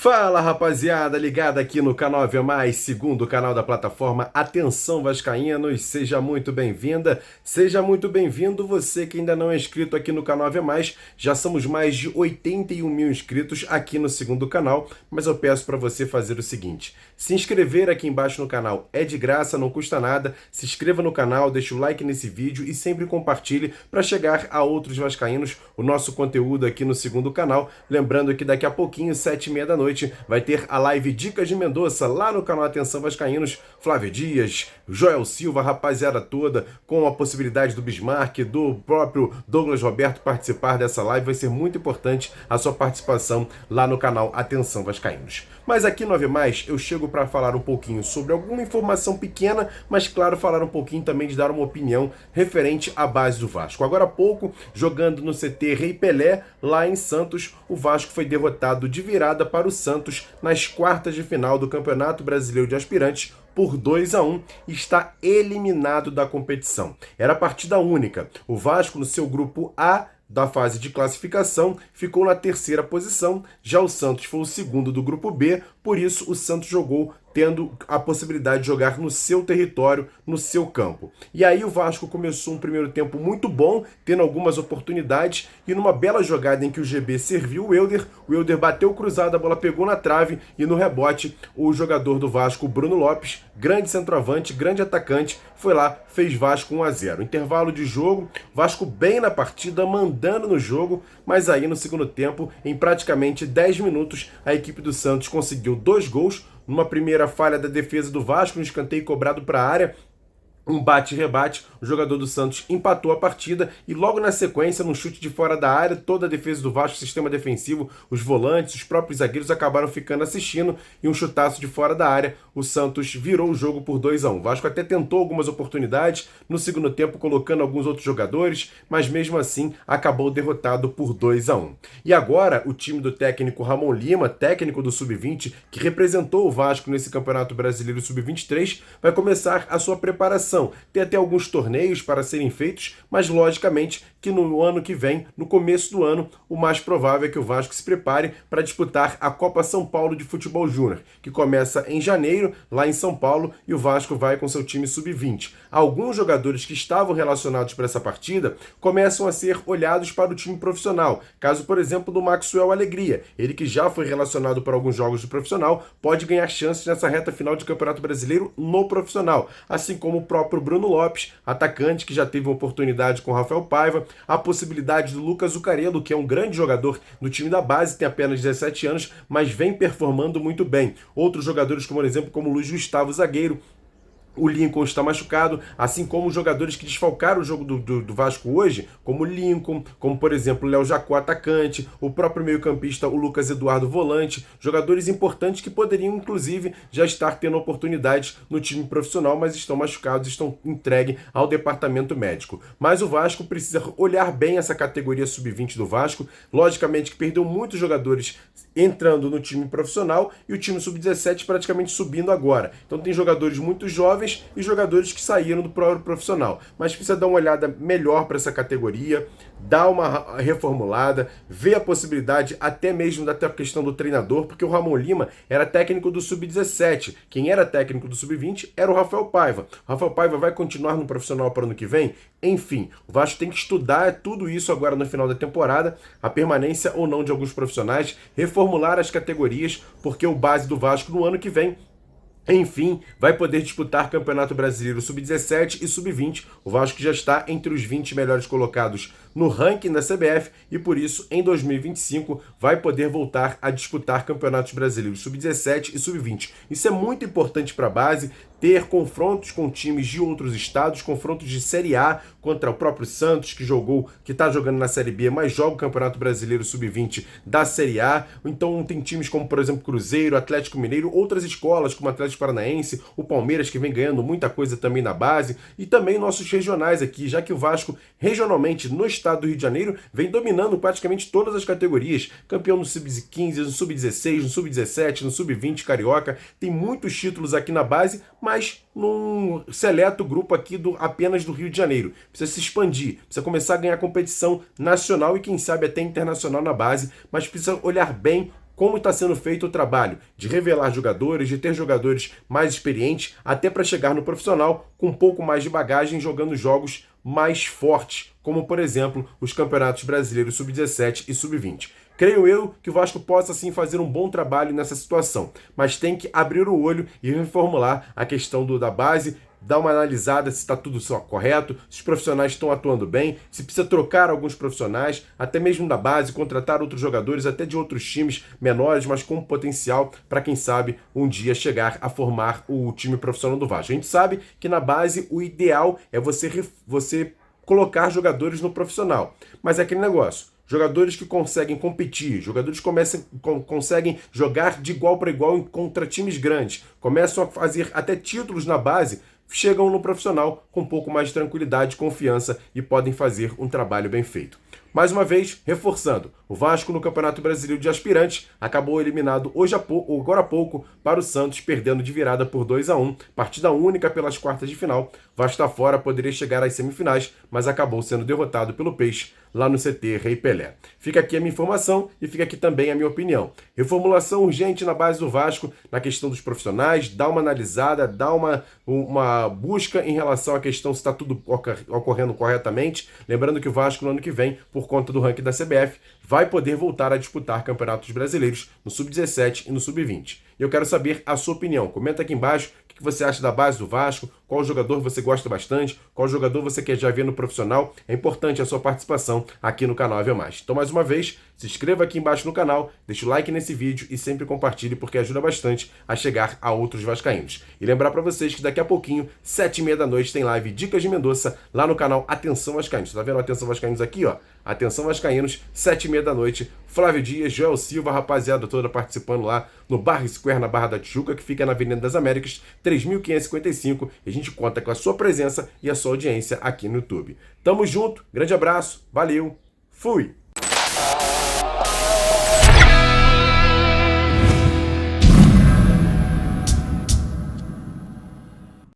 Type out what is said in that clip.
Fala rapaziada, ligada aqui no canal Ave Mais, segundo canal da plataforma Atenção Vascaínos, seja muito bem-vinda, seja muito bem-vindo você que ainda não é inscrito aqui no canal Ave Mais, já somos mais de 81 mil inscritos aqui no segundo canal, mas eu peço para você fazer o seguinte, se inscrever aqui embaixo no canal é de graça, não custa nada, se inscreva no canal, deixa o like nesse vídeo e sempre compartilhe para chegar a outros vascaínos o nosso conteúdo aqui no segundo canal, lembrando que daqui a pouquinho, 7h30 da noite, vai ter a live Dicas de Mendonça lá no canal Atenção Vascaínos, Flávio Dias, Joel Silva, a rapaziada toda, com a possibilidade do Bismarck, do próprio Douglas Roberto participar dessa live, vai ser muito importante a sua participação lá no canal Atenção Vascaínos. Mas aqui no Ave Mais eu chego para falar um pouquinho sobre alguma informação pequena, mas claro, falar um pouquinho também de dar uma opinião referente à base do Vasco. Agora há pouco, jogando no CT Rei Pelé, lá em Santos, o Vasco foi derrotado de virada para o Santos nas quartas de final do Campeonato Brasileiro de Aspirantes por 2-1 e está eliminado da competição. Era partida única. O Vasco, no seu grupo A da fase de classificação, ficou na terceira posição, já o Santos foi o segundo do grupo B, por isso o Santos jogou tendo a possibilidade de jogar no seu território, no seu campo. E aí o Vasco começou um primeiro tempo muito bom, tendo algumas oportunidades, e numa bela jogada em que o GB serviu o Elder bateu cruzado, a bola pegou na trave, e no rebote o jogador do Vasco, Bruno Lopes, grande centroavante, grande atacante, foi lá, fez Vasco 1-0. Intervalo de jogo, Vasco bem na partida, mandando no jogo, mas aí no segundo tempo, em praticamente 10 minutos, a equipe do Santos conseguiu 2 gols, numa primeira falha da defesa do Vasco, um escanteio cobrado para a área, um bate-rebate, o jogador do Santos empatou a partida e logo na sequência, num chute de fora da área, toda a defesa do Vasco, sistema defensivo, os volantes, os próprios zagueiros acabaram ficando assistindo e um chutaço de fora da área, o Santos virou o jogo por 2-1. O Vasco até tentou algumas oportunidades no segundo tempo, colocando alguns outros jogadores, mas mesmo assim acabou derrotado por 2-1. E agora, o time do técnico Ramon Lima, técnico do Sub-20, que representou o Vasco nesse Campeonato Brasileiro Sub-23, vai começar a sua preparação. Tem até alguns torneios para serem feitos, mas logicamente que no ano que vem, no começo do ano, o mais provável é que o Vasco se prepare para disputar a Copa São Paulo de Futebol Júnior, que começa em janeiro, lá em São Paulo, e o Vasco vai com seu time sub-20. Alguns jogadores que estavam relacionados para essa partida começam a ser olhados para o time profissional. Caso, por exemplo, do Maxwell Alegria, ele que já foi relacionado para alguns jogos do profissional, pode ganhar chances nessa reta final de Campeonato Brasileiro no profissional, assim como o próprio Bruno Lopes, atacante que já teve uma oportunidade com o Rafael Paiva, a possibilidade do Lucas Zucarello, que é um grande jogador do time da base, tem apenas 17 anos, mas vem performando muito bem. Outros jogadores, como por exemplo, como o Luiz Gustavo, zagueiro, o Lincoln está machucado, assim como os jogadores que desfalcaram o jogo do Vasco hoje, como o Lincoln, como por exemplo o Léo Jacó, atacante, o próprio meio-campista, o Lucas Eduardo, volante, jogadores importantes que poderiam inclusive já estar tendo oportunidades no time profissional, mas estão machucados, estão entregues ao departamento médico. Mas o Vasco precisa olhar bem essa categoria sub-20 do Vasco, logicamente que perdeu muitos jogadores entrando no time profissional e o time sub-17 praticamente subindo agora. Então tem jogadores muito jovens e jogadores que saíram do próprio profissional, mas precisa dar uma olhada melhor para essa categoria, dar uma reformulada, ver a possibilidade até mesmo da questão do treinador, porque o Ramon Lima era técnico do Sub-17, quem era técnico do Sub-20 era o Rafael Paiva. O Rafael Paiva vai continuar no profissional para o ano que vem? Enfim, o Vasco tem que estudar tudo isso agora no final da temporada, a permanência ou não de alguns profissionais, reformular as categorias, porque o base do Vasco no ano que vem, enfim, vai poder disputar Campeonato Brasileiro Sub-17 e Sub-20. O Vasco já está entre os 20 melhores colocados no ranking da CBF e por isso em 2025 vai poder voltar a disputar Campeonatos Brasileiros Sub-17 e Sub-20. Isso é muito importante para a base, ter confrontos com times de outros estados, confrontos de Série A contra o próprio Santos, que está jogando na Série B, mas joga o Campeonato Brasileiro Sub-20 da Série A. Então tem times como, por exemplo, Cruzeiro, Atlético Mineiro, outras escolas como Atlético Paranaense, o Palmeiras, que vem ganhando muita coisa também na base, e também nossos regionais aqui, já que o Vasco, regionalmente, no estado do Rio de Janeiro, vem dominando praticamente todas as categorias. Campeão no Sub-15, no Sub-16, no Sub-17, no Sub-20 carioca. Tem muitos títulos aqui na base, mas num seleto grupo aqui apenas do Rio de Janeiro. Precisa se expandir, precisa começar a ganhar competição nacional e quem sabe até internacional na base, mas precisa olhar bem como está sendo feito o trabalho de revelar jogadores, de ter jogadores mais experientes, até para chegar no profissional com um pouco mais de bagagem, jogando jogos mais fortes, como por exemplo os campeonatos brasileiros sub-17 e sub-20. Creio eu que o Vasco possa sim fazer um bom trabalho nessa situação, mas tem que abrir o olho e reformular a questão da base, dar uma analisada se está tudo só correto, se os profissionais estão atuando bem, se precisa trocar alguns profissionais, até mesmo da base, contratar outros jogadores, até de outros times menores, mas com potencial para, quem sabe, um dia chegar a formar o time profissional do Vasco. A gente sabe que na base o ideal é você colocar jogadores no profissional, mas é aquele negócio. Jogadores que conseguem competir, jogadores que conseguem jogar de igual para igual contra times grandes, começam a fazer até títulos na base, chegam no profissional com um pouco mais de tranquilidade, confiança e podem fazer um trabalho bem feito. Mais uma vez, reforçando, o Vasco no Campeonato Brasileiro de Aspirantes acabou eliminado agora há pouco para o Santos, perdendo de virada por 2-1, partida única pelas quartas de final. O Vasco está fora, poderia chegar às semifinais, mas acabou sendo derrotado pelo Peixe lá no CT Rei Pelé. Fica aqui a minha informação e fica aqui também a minha opinião. Reformulação urgente na base do Vasco, na questão dos profissionais, dá uma analisada, dá uma busca em relação à questão se está tudo ocorrendo corretamente. Lembrando que o Vasco no ano que vem, por conta do ranking da CBF, vai poder voltar a disputar campeonatos brasileiros no Sub-17 e no Sub-20. Eu quero saber a sua opinião. Comenta aqui embaixo o que você acha da base do Vasco, qual jogador você gosta bastante, qual jogador você quer já ver no profissional. É importante a sua participação aqui no canal Ave Mais. Então, mais uma vez, se inscreva aqui embaixo no canal, deixa o like nesse vídeo e sempre compartilhe, porque ajuda bastante a chegar a outros vascaínos. E lembrar para vocês que daqui a pouquinho, 7h30 da noite, tem live Dicas de Mendonça lá no canal Atenção Vascaínos. Tá vendo Atenção Vascaínos aqui, ó? Atenção Vascaínos, 7h30 da noite. Flávio Dias, Joel Silva, a rapaziada toda participando lá no Bar Square, na Barra da Tijuca, que fica na Avenida das Américas, 3555. E a gente conta com a sua presença e a sua audiência aqui no YouTube. Tamo junto, grande abraço, valeu, fui!